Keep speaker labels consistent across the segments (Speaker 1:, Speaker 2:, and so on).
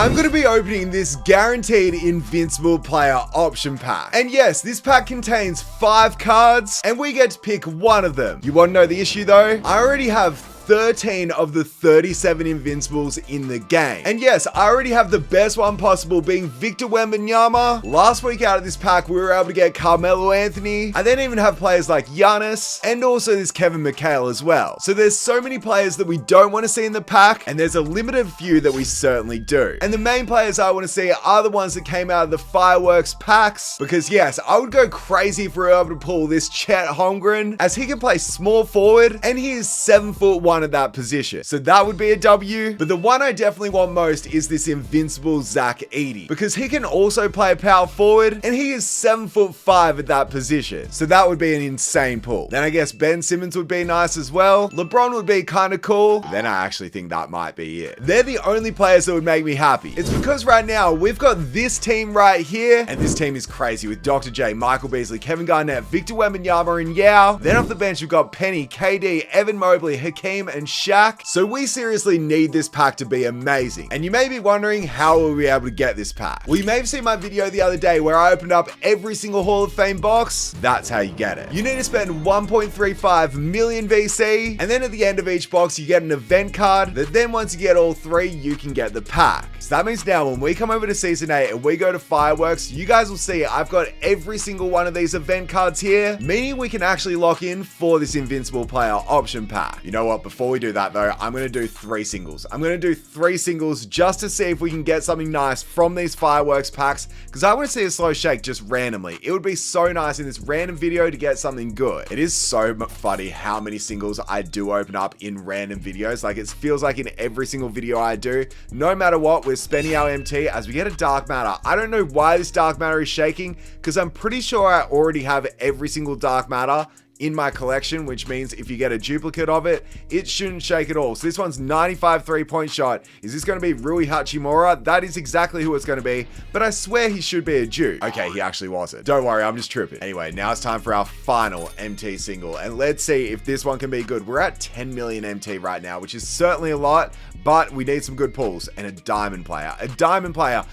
Speaker 1: I'm going to be opening this guaranteed Invincible player option pack. And yes, this pack contains 5 cards, and we get to pick one of them. You want to know the issue though? I already have 13 of the 37 Invincibles in the game. And yes, I already have the best one possible being Victor Wembanyama. Last week out of this pack, we were able to get Carmelo Anthony. I then even have players like Giannis and also this Kevin McHale as well. So there's so many players that we don't want to see in the pack, and there's a limited few that we certainly do. And the main players I want to see are the ones that came out of the fireworks packs, because yes, I would go crazy if we were able to pull this Chet Holmgren, as he can play small forward and he is 7'1" at that position. So that would be a W. But the one I definitely want most is this Invincible Zach Edey, because he can also play power forward and he is 7'5" at that position. So that would be an insane pull. Then I guess Ben Simmons would be nice as well. LeBron would be kind of cool. Then I actually think that might be it. They're the only players that would make me happy. It's because right now we've got this team right here, and this team is crazy with Dr. J, Michael Beasley, Kevin Garnett, Victor Wembanyama, and Yao. Then off the bench we've got Penny, KD, Evan Mobley, Hakeem, and Shaq. So we seriously need this pack to be amazing. And you may be wondering, how will we be able to get this pack? Well, you may have seen my video the other day where I opened up every single Hall of Fame box. That's how you get it. You need to spend 1.35 million VC, and then at the end of each box you get an event card that then once you get all 3 you can get the pack. So that means now when we come over to season 8 and we go to fireworks, you guys will see I've got every single one of these event cards here, meaning we can actually lock in for this Invincible player option pack. You know what, before we do that though, I'm going to do 3 singles. I'm going to do 3 singles just to see if we can get something nice from these fireworks packs, because I want to see a slow shake just randomly. It would be so nice in this random video to get something good. It is so funny how many singles I do open up in random videos. Like, it feels like in every single video I do, no matter what, we're spending our MT as we get a dark matter. I don't know why this dark matter is shaking, because I'm pretty sure I already have every single dark matter in my collection, which means if you get a duplicate of it, it shouldn't shake at all. So this one's 95 3-point shot. Is this going to be Rui Hachimura? That is exactly who it's going to be, but I swear he should be a dupe. Okay, he actually wasn't. Don't worry, I'm just tripping. Anyway, now it's time for our final MT single, and let's see if this one can be good. We're at 10 million MT right now, which is certainly a lot, but we need some good pulls and a diamond player. A diamond player.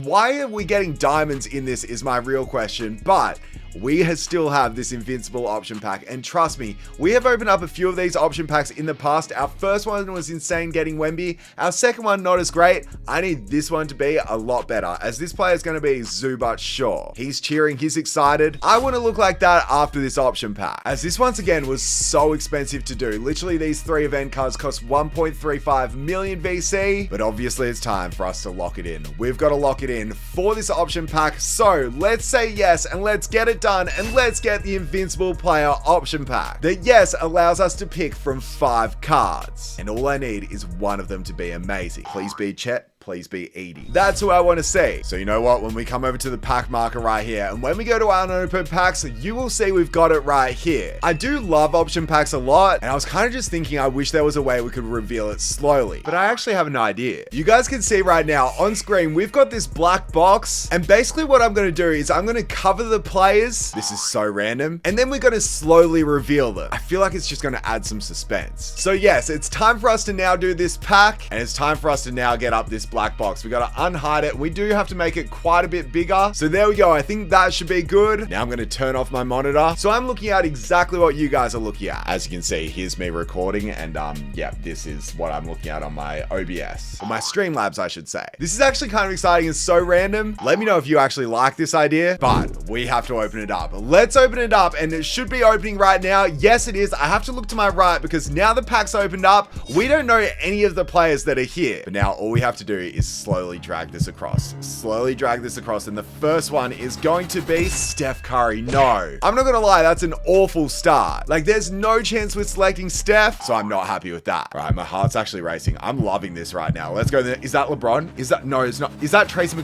Speaker 1: Why are we getting diamonds in this is my real question, but we still have this Invincible option pack, and trust me, we have opened up a few of these option packs in the past. Our first one was insane getting Wemby. Our second one not as great. I need this one to be a lot better, as this player is going to be Zubac Shaw. He's cheering, he's excited. I want to look like that after this option pack, as this once again was so expensive to do. Literally these 3 event cards cost 1.35 million VC, but obviously it's time for us to lock it in. We've got to lock it in for this option pack, so let's say yes and let's get it done, and let's get the Invincible player option pack that yes allows us to pick from 5 cards, and all I need is one of them to be amazing. Please be Chet. Please be Edey. That's who I want to see. So you know what, when we come over to the pack marker right here, and when we go to our unopened packs, you will see we've got it right here. I do love option packs a lot, and I was kind of just thinking I wish there was a way we could reveal it slowly, but I actually have an idea. You guys can see right now on screen, we've got this black box, and basically what I'm going to do is I'm going to cover the players. This is so random, and then we're going to slowly reveal them. I feel like it's just going to add some suspense. So yes, it's time for us to now do this pack, and it's time for us to now get up this black box. We got to unhide it. We do have to make it quite a bit bigger. So there we go. I think that should be good. Now I'm going to turn off my monitor. So I'm looking at exactly what you guys are looking at. As you can see, here's me recording, and yeah, this is what I'm looking at on my OBS, or my Streamlabs, I should say. This is actually kind of exciting and so random. Let me know if you actually like this idea, but we have to open it up. Let's open it up, and it should be opening right now. Yes, it is. I have to look to my right because now the pack's opened up. We don't know any of the players that are here, but now all we have to do is slowly drag this across. Slowly drag this across, and the first one is going to be Steph Curry. No, I'm not gonna lie, that's an awful start. Like, there's no chance we're selecting Steph, so I'm not happy with that. All right, my heart's actually racing. I'm loving this right now. Let's go. Is that LeBron? Is that, no, it's not. Is that Tracy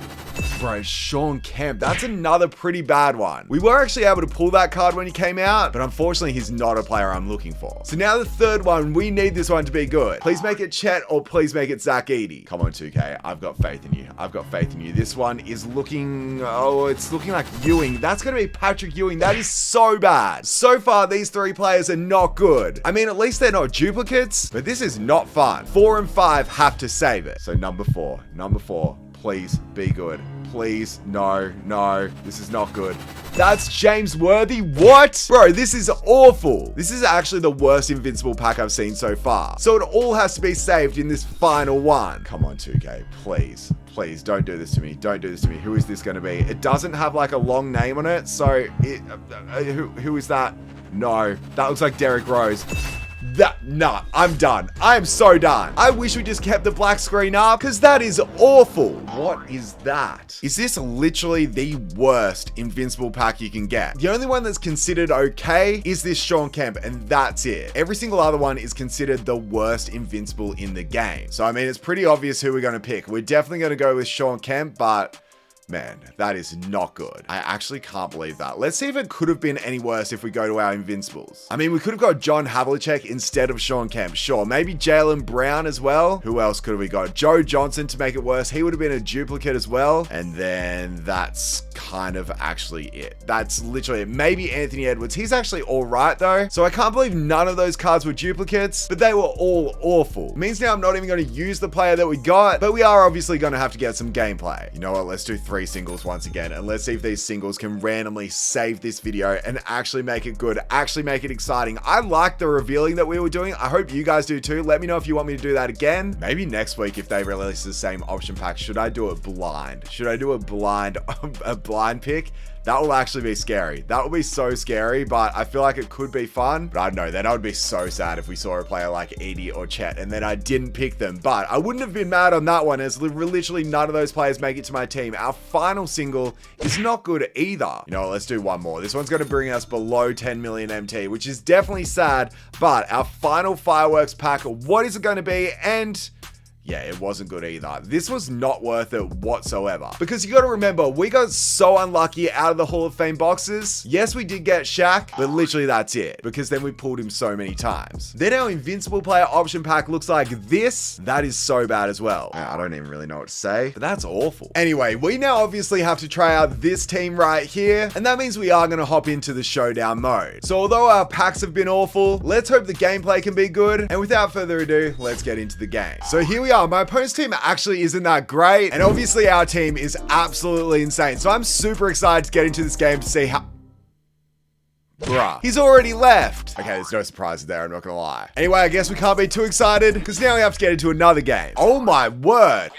Speaker 1: Bro, Sean Kemp. That's another pretty bad one. We were actually able to pull that card when he came out, but unfortunately, he's not a player I'm looking for. So now the third one, we need this one to be good. Please make it Chet or please make it Zach Edey. Come on, 2K. I've got faith in you. I've got faith in you. This one is looking, it's looking like Ewing. That's going to be Patrick Ewing. That is so bad. So far, these three players are not good. I mean, at least they're not duplicates, but this is not fun. 4 and 5 have to save it. So number four, please be good. Please, no, this is not good. That's James Worthy. What? Bro, this is awful. This is actually the worst Invincible pack I've seen so far. So it all has to be saved in this final one. Come on, 2K, please. Please, don't do this to me. Don't do this to me. Who is this going to be? It doesn't have like a long name on it, so who is that? No, that looks like Derrick Rose. Nah, I'm done. I am so done. I wish we just kept the black screen up because that is awful. What is that? Is this literally the worst Invincible pack you can get? The only one that's considered okay is this Sean Kemp, and that's it. Every single other one is considered the worst Invincible in the game. So, I mean, it's pretty obvious who we're going to pick. We're definitely going to go with Sean Kemp, but man, that is not good. I actually can't believe that. Let's see if it could have been any worse if we go to our Invincibles. I mean, we could have got John Havlicek instead of Sean Kemp. Sure, maybe Jaylen Brown as well. Who else could we got? Joe Johnson to make it worse. He would have been a duplicate as well. And then that's kind of actually it. That's literally it. Maybe Anthony Edwards. He's actually all right though. So I can't believe none of those cards were duplicates, but they were all awful. It means now I'm not even going to use the player that we got, but we are obviously going to have to get some gameplay. You know what? Let's do 3 singles once again, and let's see if these singles can randomly save this video and actually make it good, actually make it exciting. I like the revealing that we were doing. I hope you guys do too. Let me know if you want me to do that again. Maybe next week if they release the same option pack, should I do it blind? Should I do a blind pick? That will actually be scary. That will be so scary, but I feel like it could be fun. But I don't know, then I would be so sad if we saw a player like Edey or Chet and then I didn't pick them. But I wouldn't have been mad on that one as literally none of those players make it to my team. Our final single is not good either. You know, let's do one more. This one's going to bring us below 10 million MT, which is definitely sad. But our final fireworks pack, what is it going to be? And yeah, it wasn't good either. This was not worth it whatsoever. Because you gotta remember, we got so unlucky out of the Hall of Fame boxes. Yes, we did get Shaq, but literally that's it. Because then we pulled him so many times. Then our Invincible player option pack looks like this. That is so bad as well. I don't even really know what to say, but that's awful. Anyway, we now obviously have to try out this team right here. And that means we are gonna hop into the Showdown mode. So although our packs have been awful, let's hope the gameplay can be good. And without further ado, let's get into the game. So here we are. My opponent's team actually isn't that great, and obviously our team is absolutely insane. So I'm super excited to get into this game to see how... Bruh, he's already left. Okay, there's no surprises there, I'm not gonna lie. Anyway, I guess we can't be too excited, because now we have to get into another game. Oh my word.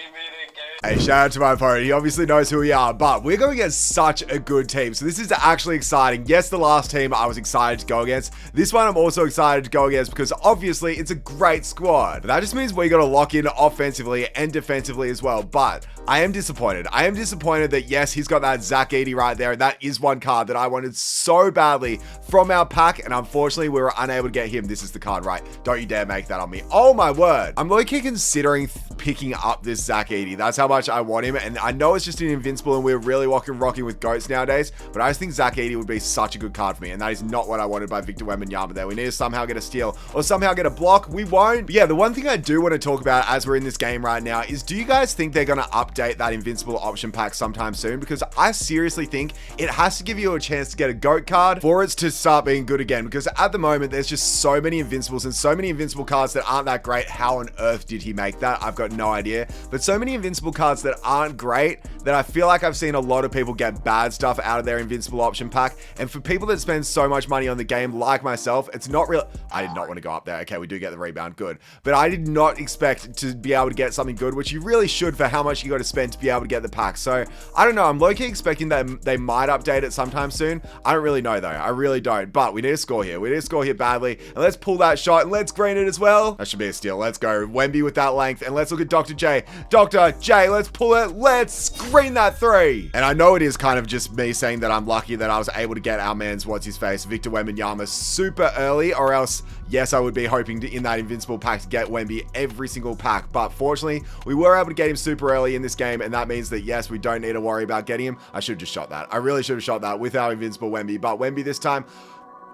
Speaker 1: Hey, shout out to my opponent. He obviously knows who we are, but we're going against such a good team. So this is actually exciting. Yes, the last team I was excited to go against. This one I'm also excited to go against because obviously it's a great squad. But that just means we got to lock in offensively and defensively as well. But I am disappointed. I am disappointed that yes, he's got that Zach Edey right there. And that is one card that I wanted so badly from our pack. And unfortunately, we were unable to get him. This is the card, right? Don't you dare make that on me. Oh my word. I'm low-key considering picking up this Zach Edey. That's how much I want him, and I know it's just an Invincible and we're really rocking with GOATs nowadays, but I just think Zach Edey would be such a good card for me, and that is not what I wanted by Victor Wembanyama there. We need to somehow get a steal or somehow get a block. We won't. But yeah, the one thing I do want to talk about as we're in this game right now is, do you guys think they're going to update that Invincible option pack sometime soon? Because I seriously think it has to give you a chance to get a GOAT card for it to start being good again, because at the moment there's just so many Invincibles and so many Invincible cards that aren't that great. How on earth did he make that? I've got no idea. But so many Invincible cards that aren't great that I feel like I've seen a lot of people get bad stuff out of their Invincible option pack. And for people that spend so much money on the game like myself, it's not real. I did not want to go up there. Okay, we do get the rebound. Good. But I did not expect to be able to get something good, which you really should for how much you got to spend to be able to get the pack. So I don't know. I'm low-key expecting that they might update it sometime soon. I don't really know though. I really don't. But we need to score here. We need to score here badly. And let's pull that shot and let's green it as well. That should be a steal. Let's go. Wemby with that length. And let's look at Dr. J. Dr. J, let's pull it. Let's screen screen that three. And I know it is kind of just me saying that I'm lucky that I was able to get our man's what's-his-face, Victor Wembanyama, super early, or else, yes, I would be hoping to, in that Invincible pack, to get Wemby every single pack. But fortunately, we were able to get him super early in this game, and that means that, yes, we don't need to worry about getting him. I should have just shot that. I really should have shot that with our Invincible Wemby. But Wemby this time,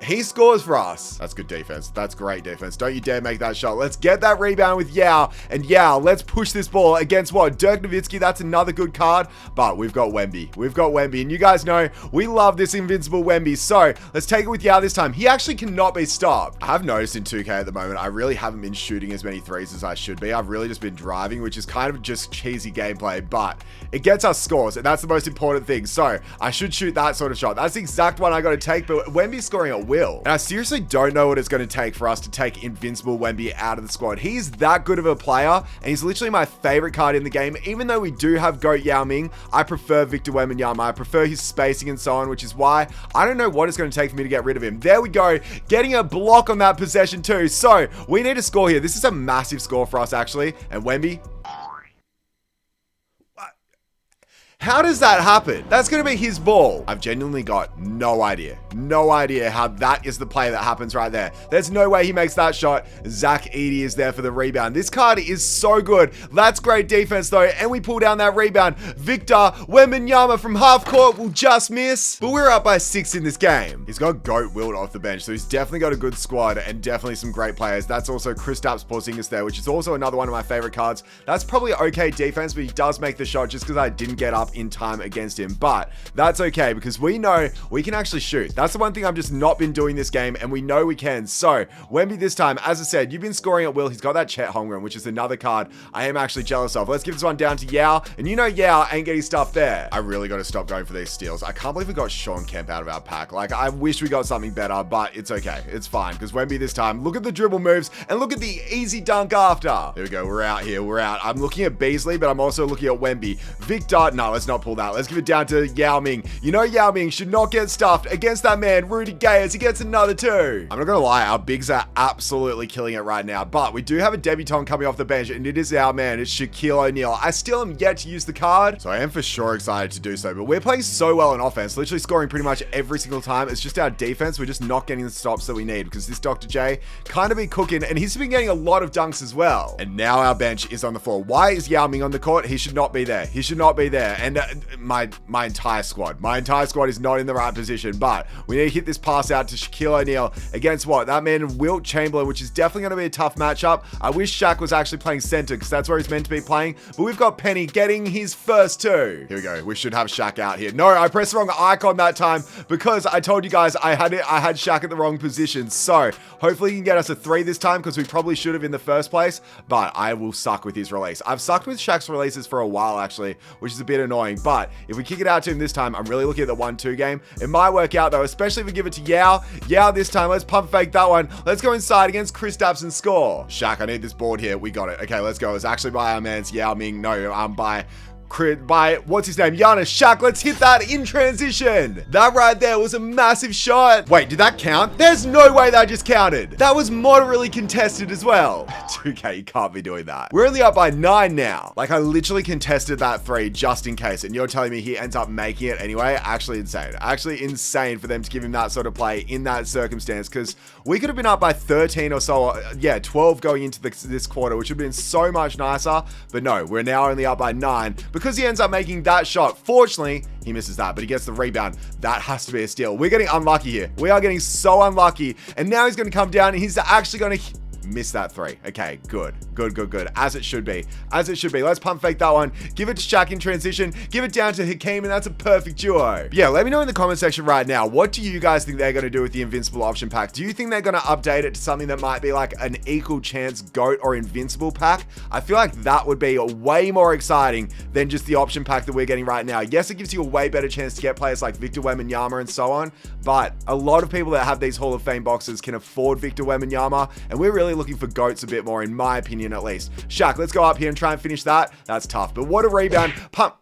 Speaker 1: he scores for us. That's good defense. That's great defense. Don't you dare make that shot. Let's get that rebound with Yao. And Yao, let's push this ball against what? Dirk Nowitzki. That's another good card. But we've got Wemby. We've got Wemby. And you guys know we love this Invincible Wemby. So let's take it with Yao this time. He actually cannot be stopped. I have noticed in 2K at the moment, I really haven't been shooting as many threes as I should be. I've really just been driving, which is kind of just cheesy gameplay. But it gets us scores. And that's the most important thing. So I should shoot that sort of shot. That's the exact one I got to take. But Wemby's scoring at will. And I seriously don't know what it's going to take for us to take Invincible Wemby out of the squad. He's that good of a player, and he's literally my favorite card in the game. Even though we do have GOAT Yao Ming, I prefer Victor Wembanyama. I prefer his spacing and so on, which is why I don't know what it's going to take for me to get rid of him. There we go, getting a block on that possession too. So we need to score here. This is a massive score for us actually, and Wemby, how does that happen? That's going to be his ball. I've genuinely got no idea. No idea how that is the play that happens right there. There's no way he makes that shot. Zach Edey is there for the rebound. This card is so good. That's great defense though. And we pull down that rebound. Victor Wembanyama from half court will just miss. But we're up by 6 in this game. He's got GOAT Wilt off the bench. So he's definitely got a good squad and definitely some great players. That's also Kristaps Porzingis there, which is also another one of my favorite cards. That's probably okay defense, but he does make the shot just because I didn't get up in time against him. But that's okay because we know we can actually shoot. That's the one thing I've just not been doing this game, and we know we can. So Wemby this time, as I said, you've been scoring at will. He's got that Chet Holmgren, which is another card I am actually jealous of. Let's give this one down to Yao, and you know Yao ain't getting stuff there. I really got to stop going for these steals. I can't believe we got Sean Kemp out of our pack. Like, I wish we got something better, but it's okay. It's fine because Wemby this time, look at the dribble moves and look at the easy dunk after. There we go. We're out here. We're out. I'm looking at Beasley, but I'm also looking at Wemby. Victor, no, let's not pull that. Let's give it down to Yao Ming. You know Yao Ming should not get stuffed against that man, Rudy Gay, as he gets another 2. I'm not gonna lie, our bigs are absolutely killing it right now, but we do have a debutant coming off the bench, and it is our man. It's Shaquille O'Neal. I still am yet to use the card, so I am for sure excited to do so, but we're playing so well on offense, literally scoring pretty much every single time. It's just our defense. We're just not getting the stops that we need because this Dr. J kind of been cooking, and he's been getting a lot of dunks as well. And now our bench is on the floor. Why is Yao Ming on the court? He should not be there. He should not be there. And my entire squad is not in the right position, but we need to hit this pass out to Shaquille O'Neal against what? That man, Wilt Chamberlain, which is definitely going to be a tough matchup. I wish Shaq was actually playing center because that's where he's meant to be playing, but we've got Penny getting his first 2. Here we go. We should have Shaq out here. No, I pressed the wrong icon that time because I told you guys I had Shaq at the wrong position. So hopefully he can get us a 3 this time because we probably should have in the first place, but I will suck with his release. I've sucked with Shaq's releases for a while actually, which is a bit annoying, but if we kick it out to him this time, I'm really looking at the 1-2 game. It might work out though, especially if we give it to Yao. Yao this time, let's pump fake that one. Let's go inside against Kristaps and score. Shaq, I need this board here. We got it. Okay, let's go. It's actually by our man's Yao Ming. No, by what's his name? Giannis. Shaq, let's hit that in transition. That right there was a massive shot. Wait, did that count? There's no way that just counted. That was moderately contested as well. 2K, you can't be doing that. We're only up by 9 now. Like, I literally contested that 3 just in case, and you're telling me he ends up making it anyway? Actually insane. Actually insane for them to give him that sort of play in that circumstance, because we could have been up by 13 or so, yeah, 12 going into this quarter, which would have been so much nicer, but no, we're now only up by 9, because he ends up making that shot. Fortunately, he misses that, but he gets the rebound. That has to be a steal. We're getting unlucky here. We are getting so unlucky. And now he's going to come down and he's actually going to miss that 3. Okay, good. As it should be. Let's pump fake that one. Give it to Shaq in transition. Give it down to Hakeem, and that's a perfect duo. Yeah, let me know in the comment section right now. What do you guys think they're going to do with the Invincible option pack? Do you think they're going to update it to something that might be like an equal chance GOAT or Invincible pack? I feel like that would be way more exciting than just the option pack that we're getting right now. Yes, it gives you a way better chance to get players like Victor Wembanyama and so on, but a lot of people that have these Hall of Fame boxes can afford Victor Wembanyama, and we're really looking for GOATs a bit more, in my opinion at least. Shaq, let's go up here and try and finish that. That's tough, but what a rebound. Pump.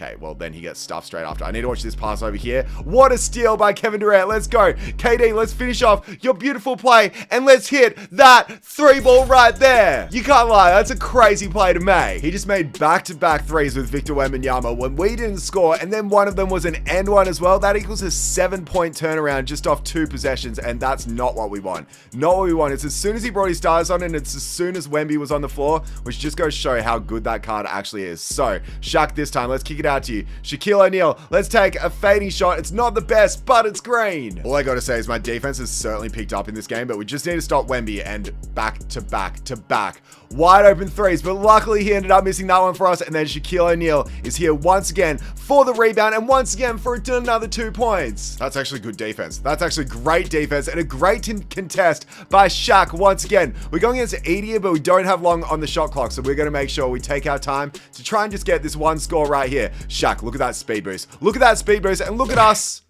Speaker 1: Okay, well, then he gets stuffed straight after. I need to watch this pass over here. What a steal by Kevin Durant. Let's go. KD, let's finish off your beautiful play, and let's hit that 3-ball right there. You can't lie. That's a crazy play to make. He just made back-to-back threes with Victor Wembanyama when we didn't score, and then one of them was an end one as well. That equals a 7-point turnaround just off 2 possessions, and that's not what we want. Not what we want. It's as soon as he brought his stars on, and it's as soon as Wemby was on the floor, which just goes to show how good that card actually is. So, Shaq this time. Let's kick it out to you. Shaquille O'Neal, let's take a fading shot. It's not the best, but it's green. All I gotta say is my defense has certainly picked up in this game, but we just need to stop Wemby, and back to back to back. Wide open threes, but luckily he ended up missing that one for us, and then Shaquille O'Neal is here once again for the rebound, and once again for another 2 points. That's actually good defense. That's actually great defense, and a great contest by Shaq once again. We're going against Edia, but we don't have long on the shot clock, so we're going to make sure we take our time to try and just get this one score right here. Shaq, look at that speed boost. Look at that speed boost, and look at us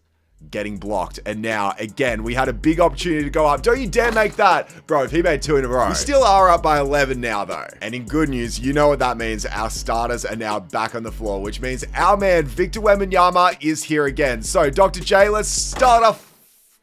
Speaker 1: getting blocked. And now, again, we had a big opportunity to go up. Don't you dare make that. Bro, if he made 2 in a row. We still are up by 11 now, though. And in good news, you know what that means. Our starters are now back on the floor, which means our man, Victor Wembanyama, is here again. So, Dr. J, let's start off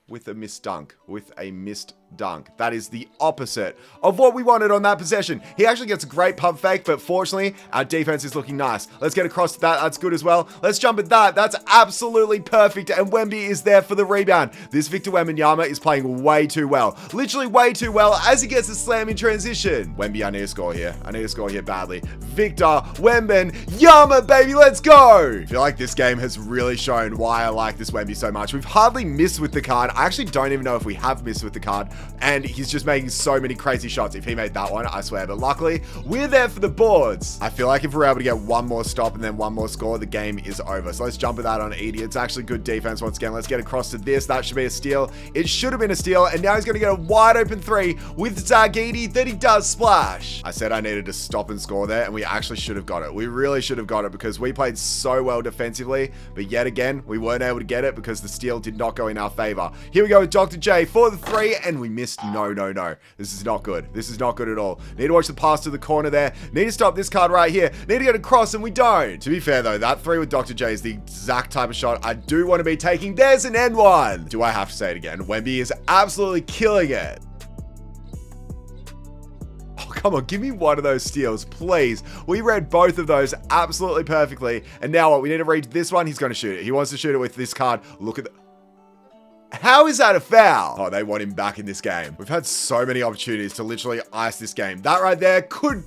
Speaker 1: with a missed dunk. That is the opposite of what we wanted on that possession. He actually gets a great pump fake, but fortunately, our defense is looking nice. Let's get across to that. That's good as well. Let's jump at that. That's absolutely perfect, and Wemby is there for the rebound. This Victor Wembanyama is playing way too well. Literally way too well as he gets a slam in transition. Wemby, I need to score here. I need to score here badly. Victor Wembanyama, baby, let's go. I feel like this game has really shown why I like this Wemby so much. We've hardly missed with the card. I actually don't even know if we have missed with the card. And he's just making so many crazy shots. If he made that one, I swear. But luckily, we're there for the boards. I feel like if we're able to get one more stop and then one more score, the game is over. So let's jump at that on Edie. It's actually good defense once again. Let's get across to this. That should be a steal. It should have been a steal. And now he's going to get a wide open 3 with Zach Edie that he does splash. I said I needed to stop and score there, and we actually should have got it. We really should have got it because we played so well defensively. But yet again, we weren't able to get it because the steal did not go in our favor. Here we go with Dr. J for the 3, and we missed. No. This is not good. This is not good at all. Need to watch the pass to the corner there. Need to stop this card right here. Need to get across, and we don't. To be fair, though, that 3 with Dr. J is the exact type of shot I do want to be taking. There's an end one. Do I have to say it again? Wemby is absolutely killing it. Oh, come on, give me one of those steals, please. We read both of those absolutely perfectly. And now what? We need to read this one. He's going to shoot it. He wants to shoot it with this card. Look at the... How is that a foul? Oh, they want him back in this game. We've had so many opportunities to literally ice this game. That right there could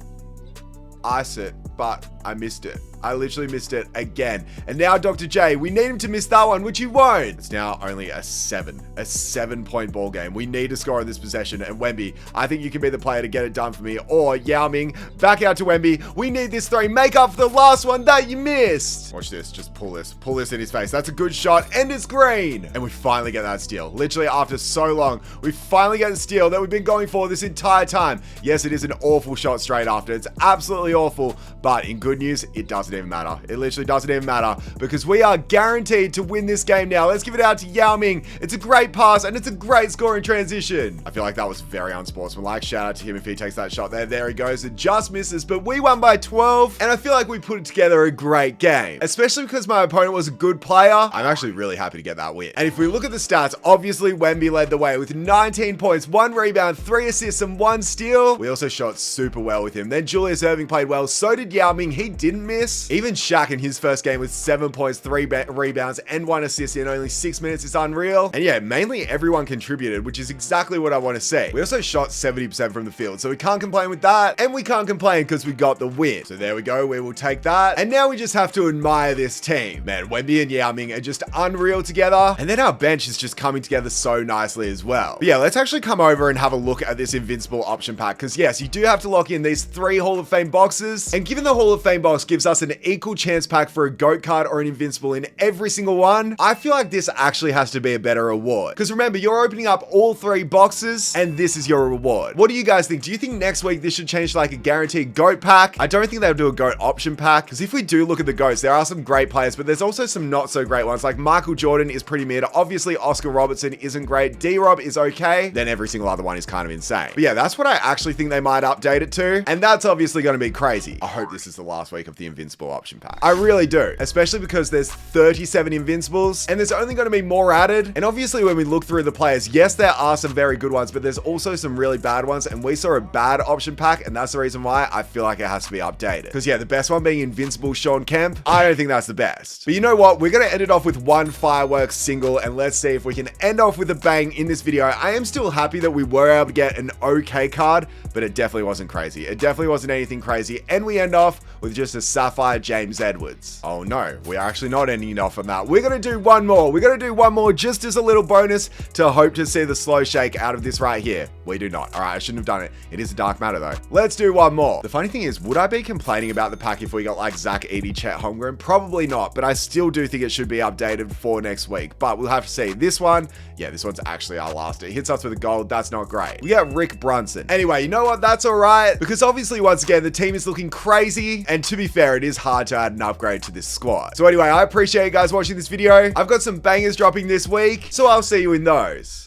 Speaker 1: ice it, but I missed it. I literally missed it again. And now Dr. J, we need him to miss that one, which he won't. It's now only a 7-point ball game. We need to score in this possession. And Wemby, I think you can be the player to get it done for me. Or Yao Ming, back out to Wemby. We need this 3. Make up for the last one that you missed. Watch this. Just pull this. Pull this in his face. That's a good shot. And it's green. And we finally get that steal. Literally after so long, we finally get the steal that we've been going for this entire time. Yes, it is an awful shot straight after. It's absolutely awful. But in good news, it doesn't even matter. It literally doesn't even matter because we are guaranteed to win this game now. Let's give it out to Yao Ming. It's a great pass and it's a great scoring transition. I feel like that was very unsportsmanlike. Shout out to him if he takes that shot there. There he goes. It just misses, but we won by 12. And I feel like we put together a great game, especially because my opponent was a good player. I'm actually really happy to get that win. And if we look at the stats, obviously Wemby led the way with 19 points, 1 rebound, 3 assists, and 1 steal. We also shot super well with him. Then Julius Erving played well. So did Yao Ming. He didn't miss. Even Shaq in his first game with 7 points, 3 rebounds, and 1 assist in only 6 minutes is unreal. And yeah, mainly everyone contributed, which is exactly what I want to see. We also shot 70% from the field, so we can't complain with that. And we can't complain because we got the win. So there we go. We will take that. And now we just have to admire this team. Man, Wemby and Yao Ming are just unreal together. And then our bench is just coming together so nicely as well. But yeah, let's actually come over and have a look at this Invincible option pack. Because yes, you do have to lock in these 3 Hall of Fame boxes. And given the Hall of Fame box gives us an equal chance pack for a GOAT card or an Invincible in every single one, I feel like this actually has to be a better reward. Because remember, you're opening up all 3 boxes and this is your reward. What do you guys think? Do you think next week this should change to like a guaranteed GOAT pack? I don't think they'll do a GOAT option pack because if we do look at the GOATs, there are some great players, but there's also some not so great ones. Like Michael Jordan is pretty mid. Obviously, Oscar Robertson isn't great. D-Rob is okay. Then every single other one is kind of insane. But yeah, that's what I actually think they might update it to. And that's obviously going to be crazy. I hope this this is the last week of the Invincible option pack. I really do, especially because there's 37 Invincibles and there's only going to be more added. And obviously when we look through the players, yes, there are some very good ones, but there's also some really bad ones. And we saw a bad option pack, and that's the reason why I feel like it has to be updated. Because yeah, the best one being Invincible Sean Kemp, I don't think that's the best. But you know what? We're going to end it off with one fireworks single, and let's see if we can end off with a bang in this video. I am still happy that we were able to get an okay card, but it definitely wasn't crazy. It definitely wasn't anything crazy. And we end off with just a Sapphire James Edwards. Oh no, we are actually not ending it off on that. We're going to do one more. We're going to do one more just as a little bonus to hope to see the slow shake out of this right here. We do not. All right, I shouldn't have done it. It is a dark matter though. Let's do one more. The funny thing is, would I be complaining about the pack if we got like Zach Edey, Chet Holmgren? Probably not, but I still do think it should be updated for next week. But we'll have to see. This one, yeah, this one's actually our last. It hits us with a gold. That's not great. We got Rick Brunson. Anyway, you know what? That's all right, because obviously, once again, the team is looking crazy. And to be fair, it is hard to add an upgrade to this squad. So anyway, I appreciate you guys watching this video. I've got some bangers dropping this week, so I'll see you in those.